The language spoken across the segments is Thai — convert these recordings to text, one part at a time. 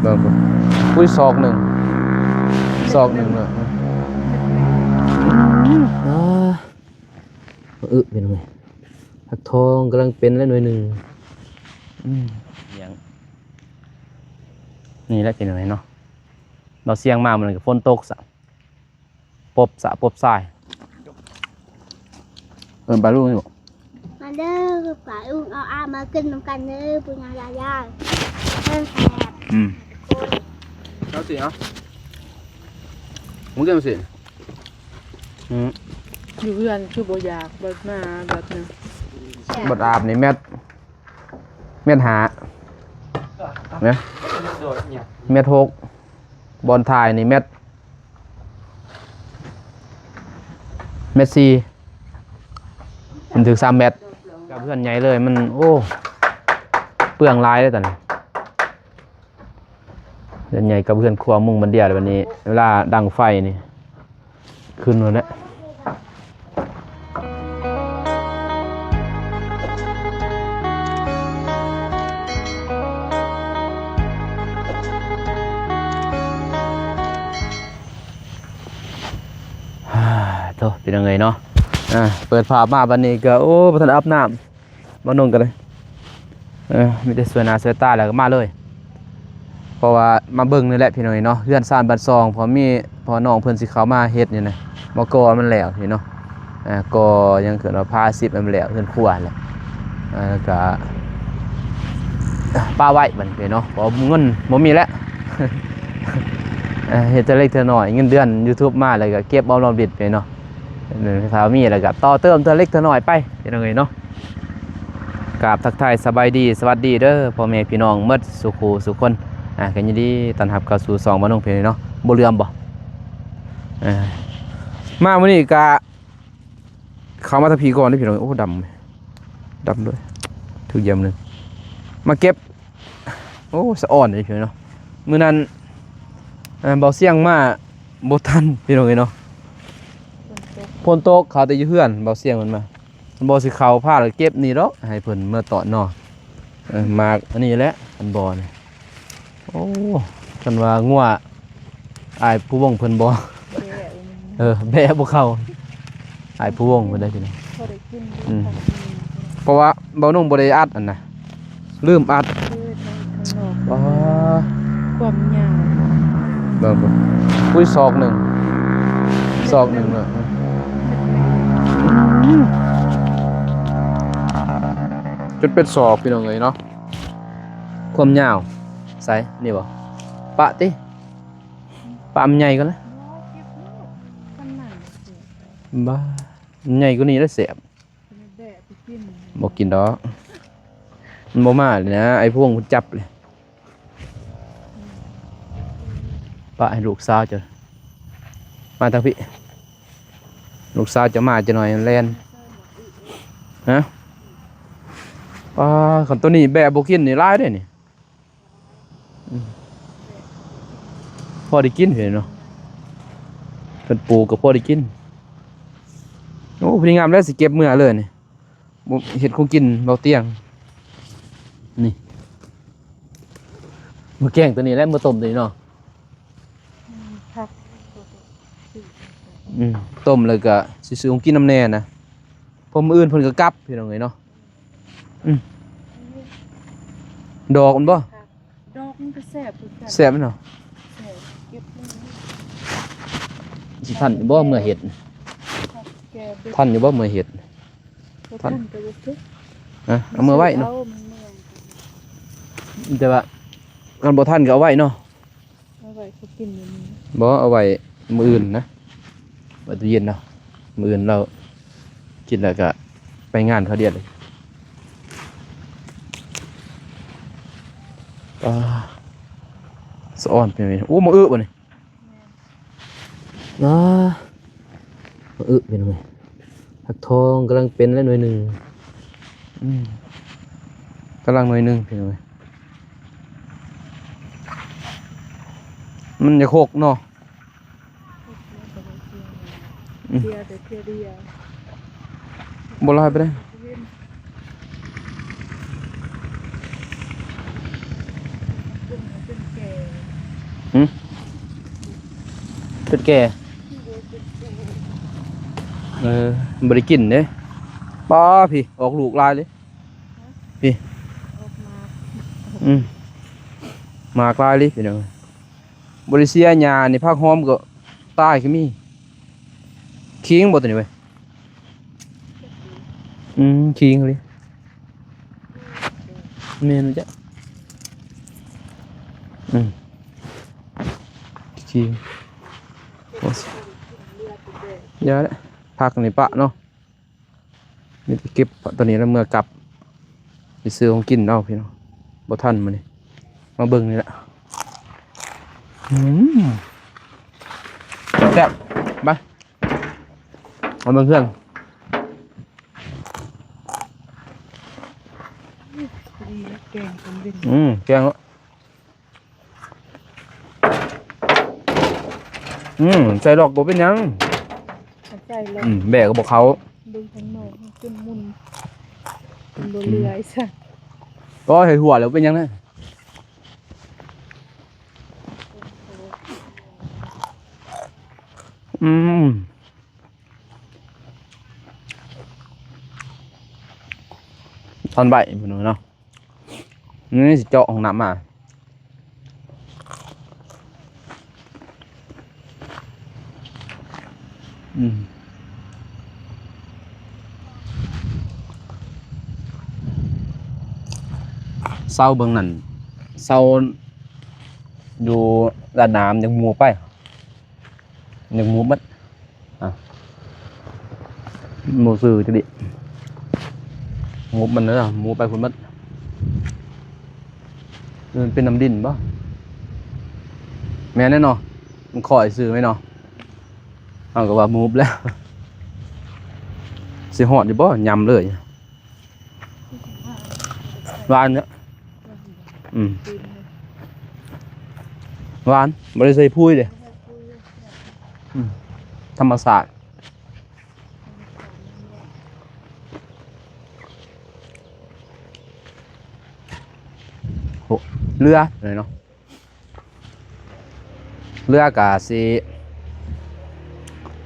แบบอุ้ยศอกหนึ่งเนอะเป็นไงผักทองกำลังเป็นแล้วหน่วยหนึ่งอย่างนี่แหละเป็นอะไรเนาะเราเสียงมาเหมือนกับฝนตกปบทรายปลาลูกนี่บอกมาเด้อปลาลุงเอาอามากินน้ำกันเด้อปุญญายาเพิ่มแซ่บเอาสิเอามึงเกี่ยวสิอยู่เพื่อนชื่อโบยากบัดมาบัดนึงบดอาบนี่แม่หาเนี่ยเม็ดหกบอลทายนี่เม็ดสี่มันถึง3 เม็ดกับเพื่อนใหญ่เลยมันโอ้เปลืองลายเลยตอนนี้เพื่อนใหญ่กับเพื่อนครัวมุ่งบันเดียเลยวันนี้เวลาดังไฟนี่ขึ้นเลยนะโธ่เป็นยังไงเนาะเปิดภาพมาวันนี้ก็โอ้ประธานอาบน้ำมานงกันเลยมีแต่สวยหน้าสวยตาแล้วก็มาเลยเพราะว่ามาเบิ่งนี่แหละพี่น้องเนาะเฮือนซ่านบ้านซองพอน้องเพิ่นสิเข้ามาเฮ็ดนี่นะมากอมันแล้วนี่เนาะกอยังเกิดว่าพา10มันแล้วเฮือนครัวแหละแล้วก็ป้าไว้บัดนี้เนาะเพราะเงินบ่มีแล้วเฮ็ดแต่เล็กแต่น้อยเงินเดือน YouTube มาแล้วก็เก็บเอารอมบิดไปเนาะถ้ามีแล้วก็ต่อเติมแต่เล็กแต่น้อยไปพี่น้องเนาะกราบทักทายสบายดีสวัสดีเด้อพ่อแม่พี่น้องหมดสุขสุขคนกันยินดีต้อนรับเข้าสู่2บ้านน้องเพลเนาะบ่เลื่อมบ่มามื้อนี้ก็เข้ามาตะพีก่อนนี่พี่น้องโอ้ดำด้วยถือเยี่ยมนึงมาเก็บโอ้สะอ่อนนี่พี่น้องเนาะมื้อนั้นเบาเสียงมาบ่ทันพี่น้องเนาะฝนตกเขาแต่อยู่เฮือนเบาเสียงมันมาบ่สิเข้าพาแล้วเก็บนี่ดอกให้เพิ่นเมื่อตอนเนาะมากอันนี้แหละอันบ่นี่โอ้กันว่างัวอายผู้วงเพิ่นบ่แบะบ่เข้าอายผู้วงเพิ่นได้พี่น้องเพราะว่าเบานุ่งบ่ได้อัดอันน่ะลืมอัดความยาวอุ้ยศอกหนึ่งเนอะจนเป็นศอกพี่น้องเลยเนาะความยาวใส่นี่บ่ปะติปะมันใหญ่กันนะบ้าใหญ่กว่านี้แล้วเสียบบอกกินดอกมันบ่มาเลยนะไอ้พวกมันจับเลยปะให้ลูกสาวจะมาทางพี่ลูกสาวจะมาจะหน่อยแลนฮะขันตัวนี้แบบบุกินนี่ร้ายด้วยนี่พอได้กินเห็นเนาะเป็นปูกับพอได้กินโอ้พนักงานแล้วสิเก็บเมื่อเลยนี่เห็ดคงกินเบาเตียงนี่มือแกงตัวนี้แล้วมือต้มตัวนี้เนาะต้มเลยก็ซื้อของกินน้ำแน่นะพอมืออื่นเพิ่นก็กลับพี่น้องเอ้ยเนาะดอกมันบ่ดอกมันก็แซ่บแซ่บมั้ยเนาะสิทันอยู่บ่เมื่อเฮ็ดทันอยู่บ่เมื่อเฮ็ดทันเอามือไว้เนาะแต่ว่ากันบ่ทันก็เอาไว้เนาะเอาไว้เขากินมื้อนี้บ่เอาไว้มื้ออื่นนะไว้ตู้เย็นเนาะมื้ออื่นเรากินแล้วก็ไปงานเขาเดียดเลยสะอ่อนเป็นไงโอ้มาบ่นี่มาเป็นไงผักทองกำลังเป็นแล้วหน่วยหนึ่งกำลังหน่วยหนึ่งเป็นไงมันจะโคกเนาะเดียวแต่เดียวบ่ลอยไปได้ หึเป็ดแก่บ่ได้กินเด้ป้าพี่ออกลูกลายเลยพี่ ออกมา หมากลายเลยพี่น้องบริเซียหญ้านี่ภาคหอมก็ตายก็มีคิงบ่ตัวนี้เว้ยคิงเลยแม่นจ้ะคิงโอ้ยเยอะแล้วพักนี่ปะเนาะมีแต่เก็บตัวนี้แล้วเมื่อกลับไปซื้อของกินเอาพี่น้องบ่ทันมื้อนี้มาเบิ่งนี่แหละแซ่บไปเอาเบิ่งเพื่อน ดีแกงเป็นดิน แกงแล้วใส่ดอกบ่เป็นหยัง ใจเลย แบกก็บอกเขา ดึงทั้งนอกให้ขึ้นมุนเป็นบนเรือไอ้สัส ก็เห็นหัวแล้วเป็นหยังไงตอนใบเหมือนเนาะนี่สิเจาะของน้ำมาเศร้าเบิ่งนั่นเศร้าอยู่ด้านน้ำยังมูไปยังมูมัดมูสื่อจะดิงูมันเนอะมูไปคนมัดมันเป็นน้ำดินป่ะแม่แน่นอนมันคอยสื่อไหมเนาะเอากับว่ามูบแล้วสิหอดอยู่บ่ยำเลยหวานเนี้ยหวานบริสุทธิ์พูดเลยธรรมศาสตร์เรือเลยเนาะเรือกะสิ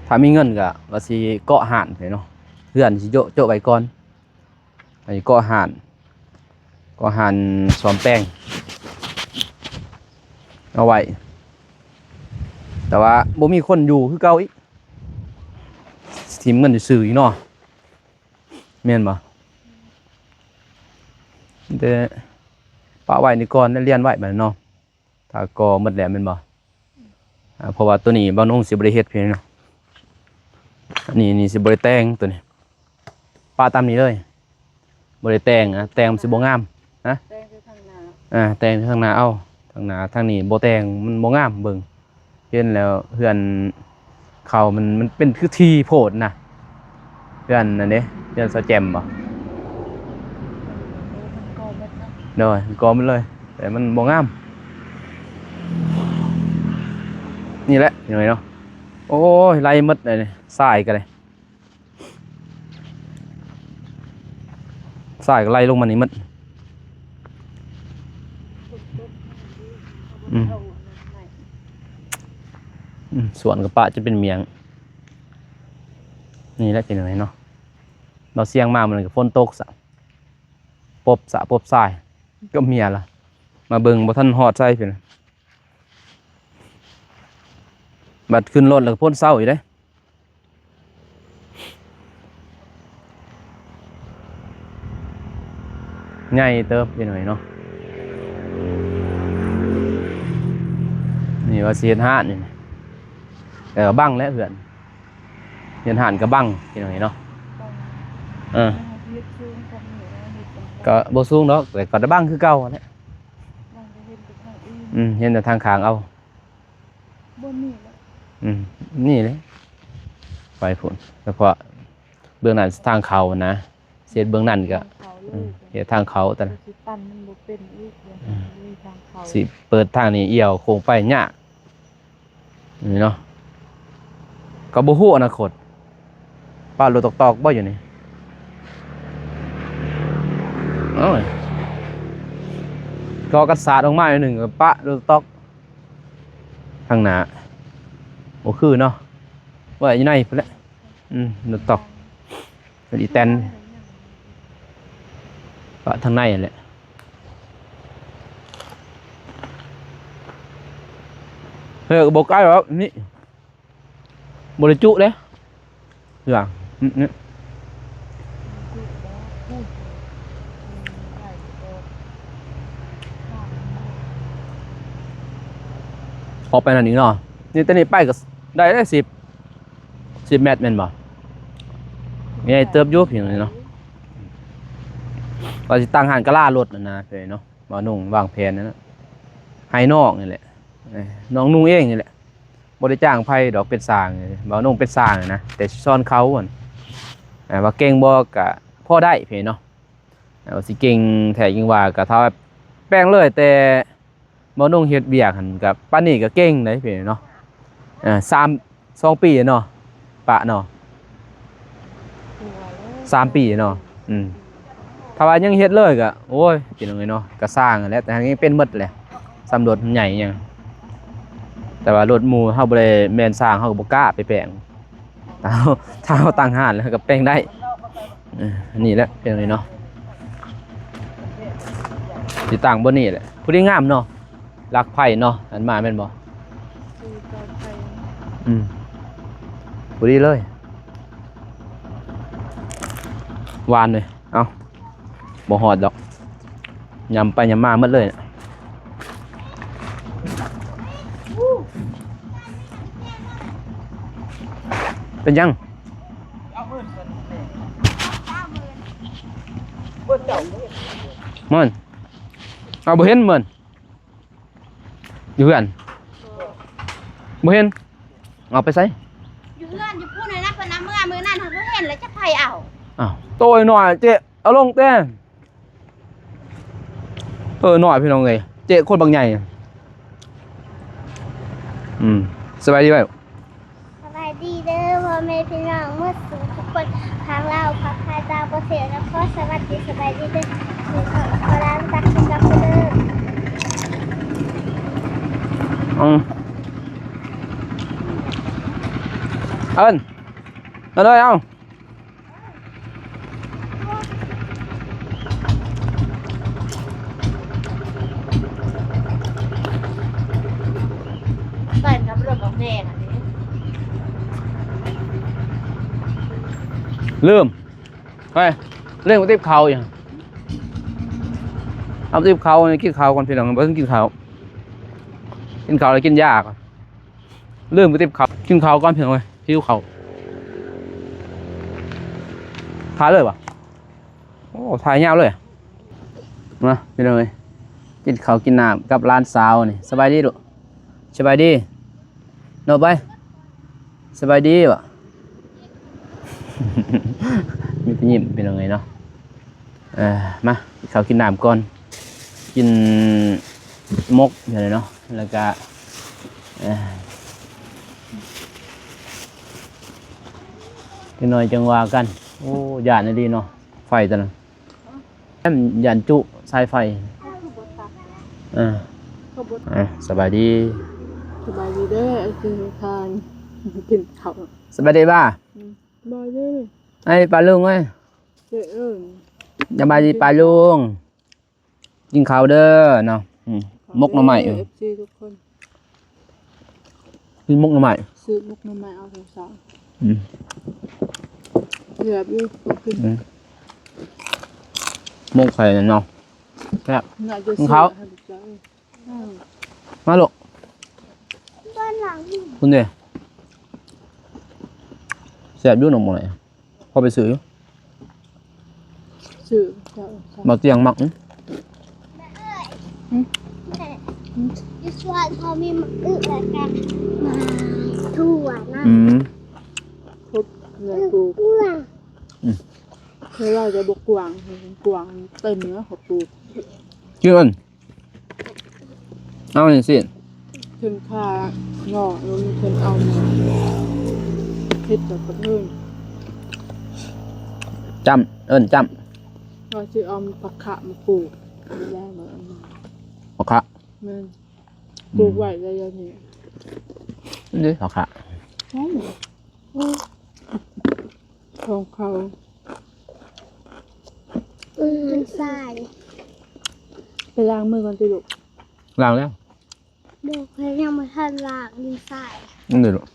ถ้ามีเงินกะว่าสิเกาะห่านเลยเนาะเพื่อนสิโจะไปก่อนไอ้เกาะห่านซ้อมแป้งเอาไว้แต่ว่าบ่มีคนอยู่คือเก่าอีกทีมเงินซื่ออีกเนาะแม่นบ่แต่ป้าไว้นี่ก่อนเรียนไว้บัดเนาะถ้าก่อหมดแล้วแม่นบ่เพราะว่าตัวนี้บ่นุ่งสิบ่ได้เฮ็ดเพียงเนาะอันนี้สิบ่ได้แต่งตัวนี้ป้าตามนี้เลยบ่ได้แต่งแต่งมันสิบ่งามนะ แป้งคือทางนา แต่งทางหน้าเอาทางหน้าทางนี้บ่แต่งมันบ่งามเบิ่งเห็นแล้วเพื่อนเขามันเป็นคือที่โพดนะเพื่อนนั่นเด้เพื่อนสแจมบ่ มันก็เม็ดนะ โดยมันกอมันเลย แต่มันบ่งามนี่แหละเห็นไหมเนาะโอ้ยไล่หมดเลยนี่สายกันเลยสายก็ไล่ลงมานี่หมด เอาไหน สวนกับปะจะเป็นเมียงนี่แหละเป็นยังไงเนาะเราเสี่ยงมากมันกับฝนตกสะปบทรายก็เมียละมาเบิ่งบ่ทันฮอดใส่เพิ่นบัดขึ้นรถแล้วก็พ่นเศร้าอีกเด้ใหญ่เติบเป็นหน่อยเนาะนี่ว่าสิเฮ็ดห้านนี่แต่ก็บังแล้วเพื่อนเฮ็ดห้านก็บังเป็นหน่อยเนาะ บ้างเฮ็ดซูงกันเหนือเฮ็ดกัน ก็บ่สูงดอกแต่ก็ได้บังคือเก่าแหละ บ้างก็เฮ็ดไปทางอื่น เห็นแต่ทางข้างเอา บ่มีแล้ว นี่เลยไปพุ่นเฉพาะเบื้องนั้นทางเขานะเสียดเบื้องนั้นก็ เขาเล เสียทางเขาแต่ สิตันมันบ่เป็นอีกเลยมีทางเขา สิเปิดทางนี้เอี่ยวโค้งไปยากนี่เนาะก็บ่ฮู้อนาคตป้ารถตอกๆบ่อยู่นี่เอ้ยก็กระสาดออกมาอยู่หนึ่งก็ปะรถตอก ข้างหน้าโอ้คือเนาะว่าอยู่ในพุ่นแหละรถตอกรถอีแตนปะทางในนั่นแหละเฮ้ยก็บอกใกล้แล้วนี่บริจุเลยอย่างนี่พอไปนั่นนี่เนาะนี่ตอนนี้ไปก็ได้10 เมตรแม่นบ่ไงเติบอยู่เพียงนี้เนาะก็สิตั้งหานกะลารถนั่นนะเพิ่นเนาะบ่นุ่งวางแผนนั่นน่ะให้นอกนี่แหละน้องนุ่งเองนี่แหละบ่ได้จ้างไผดอกเป็นสร้างบ่นุ่งเป็นสร้างนะแต่ซ่อนเขาอั่นว่าเก่งบ่ก็พอได้เพิ่นเนาะว่าสิเก่งแท้จริงว่าก็เท่าแป้งเลยแต่บ่นุ่งเฮ็ดเวียกหั่นก็ปานนี้ก็เก่งได้เพิ่นเนาะ2 ปีเนาะปะเนาะ3 ปีเนาะถ้าว่ายังเฮ็ดเลยก็โอ้ยเป็นจังไงเนาะก็สร้างนั่นแหละแต่ทางนี้เป็นหมดแหละสำรวจใหญ่หยังแต่ว่ารถหมู่เฮาบ่ได้แม่นสร้างเฮาก็บ่กล้าไปแปลงถ้าเฮาตั้งห้านแล้วก็แปลงได้อันนี้แหละเป็นจังไงเนาะสิตั้งบ่นี่แหละผู้ที่งามเนาะรักไผเนาะอันมาแม่นบ่ผู้ดีเลยหวานเลยเอาบ่หอดดอกยำไปยำมาหมดเลยเป็นยังมันเอาบ่เห็นมันอยู่เพื่อนบ่เห็นเอาไปใส่อยู่เพื่อนอยู่พูดหน่อยนะเพิ่นนะเมื่อมื้อนั้นเฮาบ่เห็นแล้วจะไผเอาอ้าวโตยหน่อยเจ๊เอาลงเต้หน่อยพี่น้องเอ้ยเจ๊คนบางใหญ่สบายดีไหมสบายดีเด้อพ่อแม่พี่น้องเมื่อสู่ทุกคนทางเราพักทายตาบ่เสียแล้วก็สวัสดีสบายดีเด้อขอร้านตักกินกับเด้อเอิ้นเอาเลยเอาเปิดกับเรื่องของแม่น่ะนี่ลืมไปเรื่องมาติบเขาอย่างเอาติบเขากินข้าวก่อนพี่น้องบ่ต้องกินข้าวแล้วกินยากลืมมาติบเขากินข้าวก่อนพี่น้องเว้ยหิวข้าวถ่ายเลยป่ะโอ้ถ่ายยาวเลยมาพี่น้องเว้ยกินข้าวกินน้ำกับร้านสาวนี่สบายดีลูกสบายดีโนไปสบายดีป่ะ มีพี่ยิ้มเป็นยังไงเนาะมาข้าวกินน้ำก่อนกินมกอย่างไรเนาะแล้วก็กินหน่อยจังหวะกันโอ้ยานดีเนาะไฟตอนนั้นยานจุสายไฟสบายดีเด้อกินทานกินข้าวสบายดีป่ะสบายดีไอ้ปลาลุงเอ้ยสบายดีปลาลุงกินข้าวเด้อเนาะมกหน่อไม้ทุกคนกินมกหน่อไม้ซื้อมกหน่อไม้เอาสองเหลืออยู่ขึ้นมกใส่เนาะครับเขามาลูกบ้านหลังคุณเด้แซ่บอยู่หนองบ่ไหนพอไปซื้อบ่เตียงมักแม่ยูสวัสดิ์เขามีมะอึแล้วกันมาถั่วนะครบเนื้อปูเราจะบกกวางเต็มเนื้อของปูเชื่อนเอาหนึ่งสิเพิ่นค่างอแล้วเพิ่นเอามาเฮ็ดกับกระเทิงจำเราจะเอาผักขะมาปลูกแรกเลยผักขะมันปลูกไว้ระยะนี้ นี่เขาค่ะ ของเขา มันใส่ ไปล้างมือก่อนสิลูก ล้างแล้ว เด็กเพื่อนยังไม่ทันล้างดินใส่ นี่เดี๋ยวลูก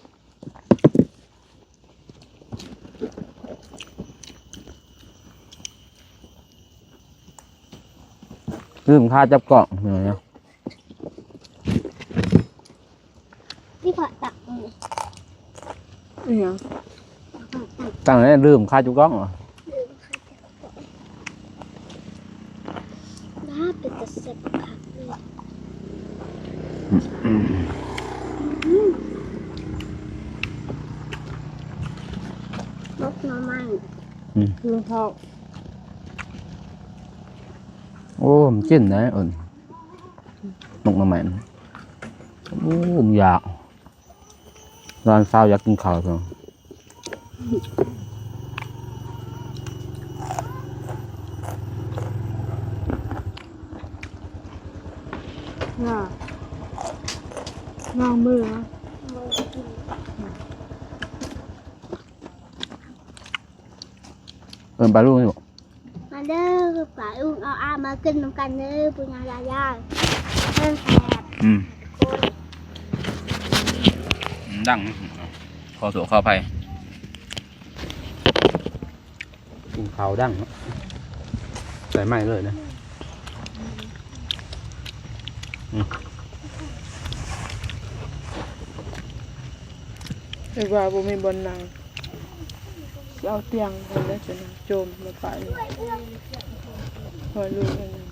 ลืมค่าจับกล่องเหนื่อยเนาะ ที่พอตักมือ อีหยัง ตั้งแต่ลืมค่าจับกล่องเหรอ น่าเป็นตะเสบคักเลยนกน้ำมัน รองเท้า โอ้มันจิ้นนะอุ่นนกมาใหม่โอ้ผมอยากร้านเช้าอยากกินข้าวเพิ่ง ล้างมือนะ ปลาลูกนี่บอก มาเด้อปลาอุ้งเอาอามากินน้ำกันเด้อปุญญายายาเพิ่มแสบ ดังขอสู่ข้าวไปกินข้าวดังใส่ไม้เลยนะ แต่ว่าบ่มีบนนั่งสิเอาเตียงคนแล้วจะนั่งโจมมาไปพอลูกนั่นน่ะ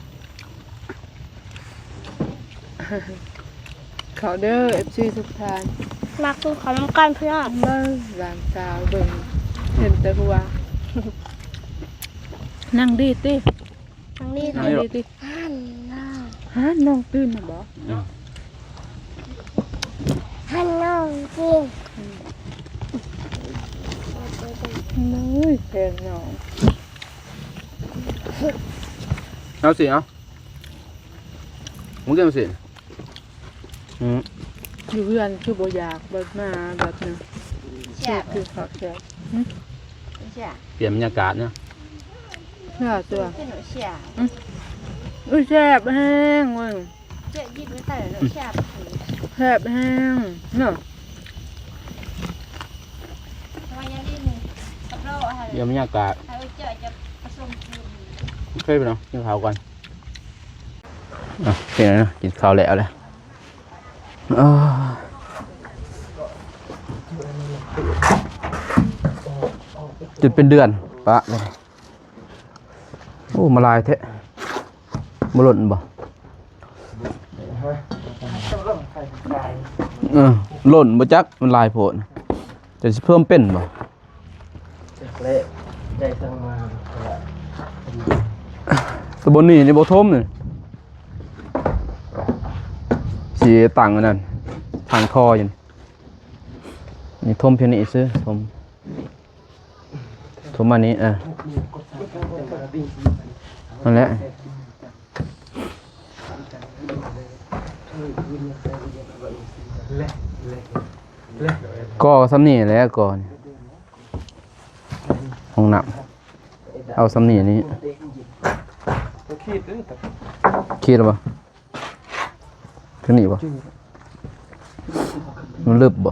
เขาเด้อ FC ทุกท่าน มาคือขนมกันเพื่อน เบิ่งหลานสาวเบิ่งเห็นแต่หัวนั่งดีติ ทางนี้ นั่งดีติ ท่านน้อง ฮะน้องตื่นน่ะบ่ ท่านน้องจริง น้ยแพงน้อง เอาสิเอามึงเกี่ยวสิ อยู่เพื่อนคือบ่อยากเบิดมาแบบนึงคือเขาแซ่บ เปลี่ยนบรรยากาศเนี่ย เพื่อตัวอุ้ยแซ่บแห้งเว้ยแซ่บแห้งเนาะ เปลี่ยนบรรยากาศเคยไปเนาะกินข้าวก่อนเป็นไงนะกินข้าวแล้วเลยจุดเป็นเดือนปะเลยโอ้มาลายเทะมาหล่นบ่หล่นบ่จักมันลายโผล่จะเพิ่มเป็นบ่ตัวบนนี่นี่บ่ทมนี่สีต่างกันนั่นทางคออยู่นี่ทมเพียงนี้ซื้อทมอันนี้นั่นแหละก็ซ้ำนี่แหล้วก่อนห้องน้ำเอาซ้ำนี่นี้ขีดหรือเปล่าขึ้นนี่ป่ะมันลึบบ่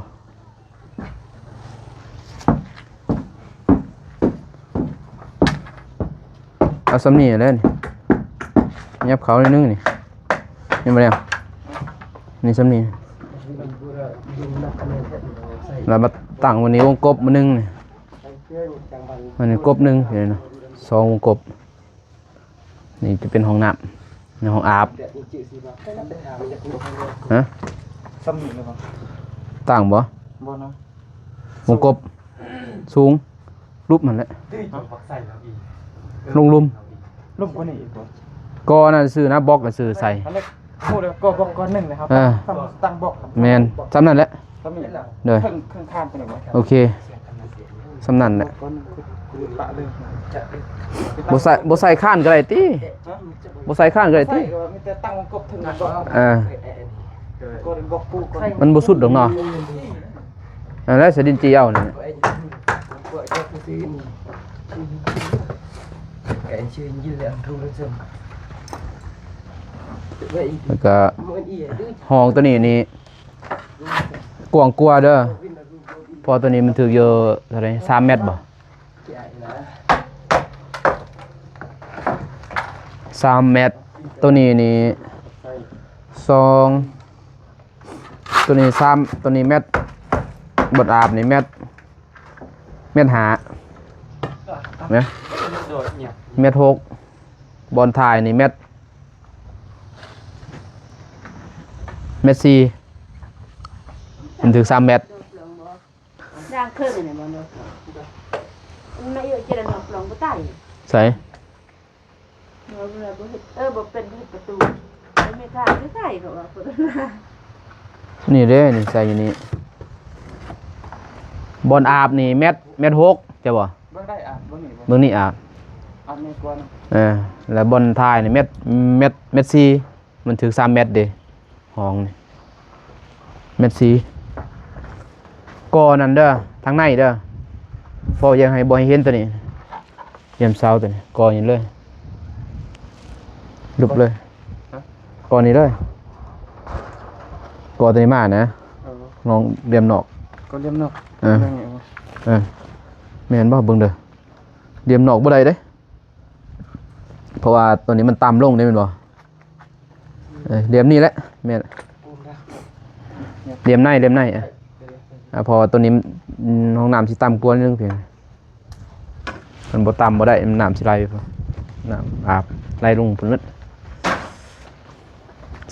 เอาซ้ำนี่แล้วนี่ยับเขาในนึงนี่นี่มาแล้วนี่ซ้ำนี่แล้วมาตั้งวันนี้วงกบมานึงนี่วันนี้กบนึงเห็นเนาะ2วงกบนี่จะเป็นห้องน้ำในห้องอาบฮะต่างบ่วงกบสูงรูปมันแหละลงลุม รูปคนนี้อีกบ่ ก็น่าซื้อนะบล็อกก็ซื้อใส่ อันนี้พูดเลยก็บล็อกก้อนหนึ่งนะครับตั้งบล็อก แมนซ้ำนั่นแหละ ก็มี เด้อ เครื่องข้ามไปหน่อยไหม โอเคซ้ำนั่นแหละ ก้อนคือปะเลย บ่ใส่ข้านก็ได้ติบ่ใส่ข้านก็ได้ ใช่ ติ ก็มีแต่ตั้งวงกบถึงบล็อก อ่า ก็เป็นบล็อกปูก่อน มันบ่สุดดอกเนาะ แล้วสดินจีเอาเนี่ย cái chơi như là thu lên rừng แล้วก็ห้องตัวนี้นี่กว้างกว่าเด้อเพอตัวนี้มันถือเยอะเท่าไหร่3 เมตรบ่3 เมตรตัวนี้นี่2ตัวนี้3ตัวนี้เมตรบดอาบนี่เมตร5เนี่ยเมตร6บอลถ่ายนี่เมตร4มันถึง3 เมตร đang khơi này mà nó nãy giờ chỉ là nó lòng có tay ใส่ nó là bữa bữa bên cáiประตูไม่ท่าไม่ใส่หรอกประตู นี่เด้นี่ใส่อยู่นี่บอลอาบนี่เมตร6จะบ่ bác đây à bác nghỉ เบิ่งนี่อาบ ăn này qua แล้วบอลถ่ายนี่เมตร4มันถึง3 เมตรเด้ห้องนี่เมตร4ก่อนั่นเด้อทางในเด้อพอยังให้บ่ให้เห็นตัวนี้เยี่ยมเสาตัวนี้ก่อนี่เลยลุบเลยก่อนี่เลยก่อตัวนี้มานะลองเรียมนอก có liêm nọc À. แม่นบ่เบิ่งเด้อเรียมนอกบ่ได้เด้เพราะว่าตัวนี้มันต่ำลงได้แม่นบ่เรียมนี่แหละแม่นเรียมในพอตัวนี้ห้องน้ำสิต่ำกว่านิดนึงเพียงมันบ่ต่ำบ่ได้มันน้ำสิไหลไปน้ำอาบไหลลงพุ่นนึด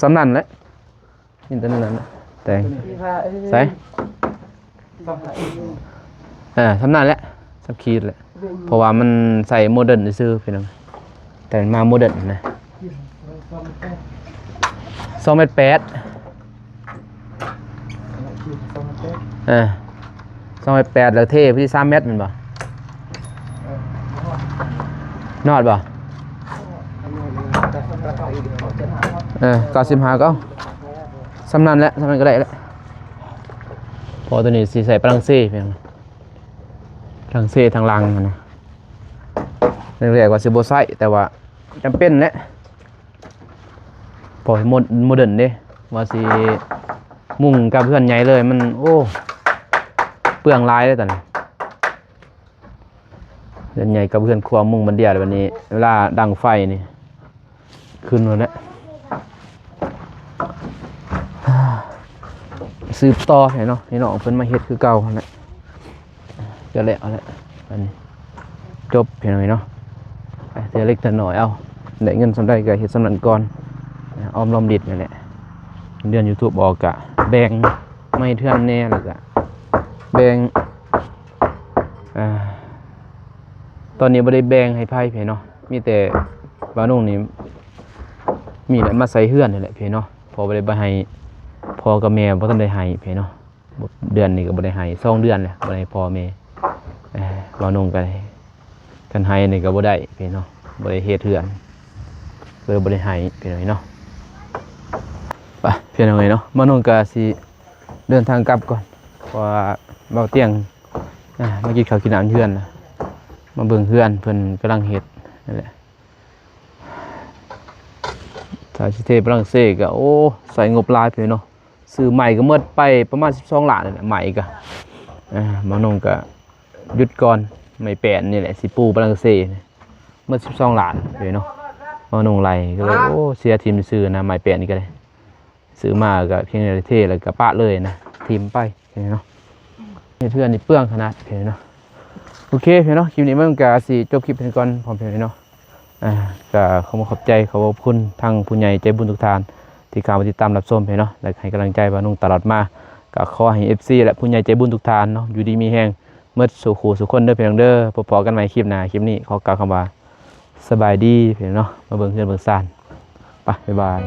สำนั่นแหละนี่ตัวนั้นน่ะแต่งใส่สำนั่นแหละสักขีดแหละเพราะว่ามันใส่โมเดิร์นซื่อพี่น้องแต่มันมาโมเดิร์นนะ2 เมตร 8 2 เมตร 8แล้วเทพี่3 เมตรมันบ่นอดบ่95ก็สำนั่นแหละสำนั่นก็ได้แล้วพอตัวนี้สิใส่ฝรั่งเศสเพียงฝรั่งเศสทางลังนะเรียกว่าสิบ่ใส่แต่ว่าจำเป็นแหละพอโมเดิร์นเด้ว่าสิมุ่งกับเพื่อนใหญ่เลยมันโอ้เปลืองหลายเลยตอนนี้เพื่อนใหญ่กับเพื่อนครัวมุ่งมันเดียววันนี้เวลาดังไฟนี่ขึ้นหมดแล้วสืบต่อเห็นเนาะนี่น้องเพิ่นมาเฮ็ดคือเก่านั่นแหละก็แล้วแหละอันนี้จบเพียงหน่อยเนาะไปเสียเล็กแต่น้อยเอาได้เงินสำได้ก็เฮ็ดสำนั้นก่อนออมรอมริดนั่นแหละเดือน YouTube ออกกะแบ่งไม่เทื่อนแน่แล้วก็แบ่งตอนนี้บ่ได้แบ่งให้ไผเพิ่นเนาะมีแต่ว่าน้องนี่มีแหละมาใส่เฮือนนี่แหละเพิ่นเนาะพอบ่ได้ให้พ่อกับแม่บ่ทันได้ให้เพิ่นเนาะเดือนนี้ก็บ่ได้ให้2 เดือนแล้วบ่ได้พ่อแม่ว่าน้องก็ได้กันให้นี่ก็บ่ได้เพิ่นเนาะบ่ได้เฮ็ดเฮือนก็บ่ได้ให้เพิ่นเนาะไปเพิ่นเอาไว้เนาะมาน้องก็สิเดินทางกลับก่อนเพราะว่าเบาเตียงมากินข้าวกินน้ำเฮือนน่ะมาเบิ่งเฮือนเพิ่นกำลังเฮ็ดนั่นแหละถ้าสิเทฝรั่งเศสก็โอ้ใส่งบหลายเพิ่นเนาะซื้อใหม่ก็หมดไปประมาณ12 ล้านนี่แหละใหม่ก็มาน้องก็หยุดก่อนไม่แปนนี่แหละสิปูฝรั่งเศสหมด12 ล้านเพิ่นเนาะมาน้องไหลก็เลยโอ้เสียทีมซื้อนะใหม่แปนนี่ก็ได้ซื้อมาก็เพียงแต่เทแล้วก็ปะเลยนะทีมไปเนาะเพื่อนนี่เปลืองขนาดเพิ่นเนาะโอเคเพิ่นเนาะคลิปนี้มันก็สิจบคลิปเพิ่นก่อนพร้อมเพิ่นเนาะก็ขอบใจขอบคุณทางผู้ใหญ่ใจบุญทุกท่านที่เข้ามาติดตามรับชมเนาะและให้กำลังใจว่านุ่งตลอดมาก็ขอให้ FC และผู้ใหญ่ใจบุญทุกท่านเนาะอยู่ดีมีแรงเมื่อสู่ขู่สู่คนเด้อพี่น้องเด้อพบกันใหม่คลิปหน้าคลิปนี้ขอกล่าวคำว่าสบายดีพี่น้องเนาะมาเบิ่งเฮือนเบิ่งซ่านไปบ๊ายบาย